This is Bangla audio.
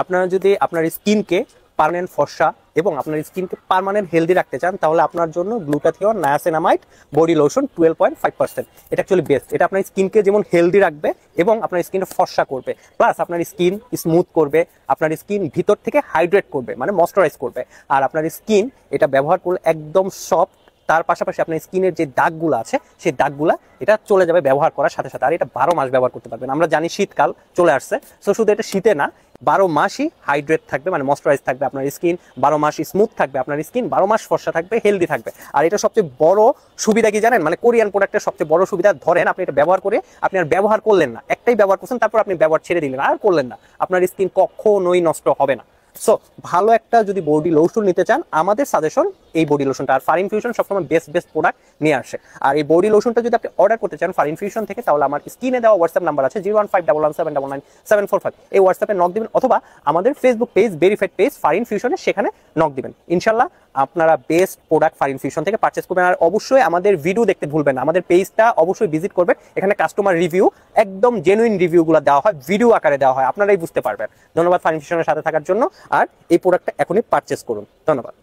আপনারা যদি আপনার স্কিনকে পার্মানেন্ট ফর্সা এবং আপনার স্কিনকে পার্মানেন্ট হেলদি রাখতে চান, তাহলে আপনার জন্য গ্লুটাথিয়ন নায়াসিনামাইড বডি লোশন 12.5%, এটা অ্যাকচুয়ালি বেস্ট। এটা আপনার স্কিনকে যেমন হেলদি রাখবে এবং আপনার স্কিনটা ফর্সা করবে, প্লাস আপনার স্কিন স্মুথ করবে, আপনার স্কিন ভিতর থেকে হাইড্রেট করবে, মানে ময়েশ্চারাইজ করবে। আর আপনার স্কিন এটা ব্যবহার করলে একদম সফট, তার পাশাপাশি আপনার স্কিনের যে দাগগুলো আছে সেই দাগগুলা এটা চলে যাবে ব্যবহার করার সাথে সাথে। আর এটা 12 মাস ব্যবহার করতে পারবেন। আমরা জানি শীতকাল চলে আসছে, সো শুধু এটা শীতে না, 12 মাসই হাইড্রেট থাকবে, মানে ময়েশ্চারাইজ থাকবে আপনার স্কিন, 12 মাস স্মুথ থাকবে আপনার স্কিন, 12 মাস ফর্সা থাকবে, হেলদি থাকবে। আর এটা সবচেয়ে বড় সুবিধা কি জানেন, মানে কোরিয়ান প্রোডাক্টের সবচেয়ে বড় সুবিধা, ধরেন আপনি এটা ব্যবহার করে আপনি আর ব্যবহার করলেন না, একটাই ব্যবহার করছেন, তারপর আপনি ব্যবহার ছেড়ে দিলেন, আর করলেন না, আপনার স্কিন কখনোই নষ্ট হবে না। সো ভালো একটা যদি বডি লোশন নিতে চান, আমাদের সাজেশন এই বডি লোশনটা। আর ফার ইনফিউশন সবসময় বেস্ট প্রোডাক্ট নিয়ে আসে। আর এই বডি লোশনটা যদি আপনি অর্ডার করতে চান ফার ইনফিউশন থেকে, তাহলে আমার স্ক্রিনে দেওয়া হোয়াটসঅ্যাপ নাম্বার আছে 01511799745, এই হোয়াটসঅ্যাপে নক দিবেন, অথবা আমাদের Facebook page, verified page Far ইনফিউশনে, সেখানে নক দিবেন। ইনশাল্লাহ আপনারা বেস্ট প্রোডাক্ট ফার ইনফিউশন থেকে পারচেস করবেন। আর অবশ্যই আমাদের ভিডিও দেখতে ভুলবেন না, আমাদের পেজটা অবশ্যই ভিজিট করবেন। এখানে কাস্টমার রিভিউ, একদম জেনুইন রিভিউগুলো দেওয়া হয়, ভিডিও আকারে দেওয়া হয়, আপনারাই বুঝতে পারবেন। ধন্যবাদ ফার ইনফিউশনের সাথে থাকার জন্য। আর এই প্রোডাক্টটা এখনই পারচেস করুন। ধন্যবাদ।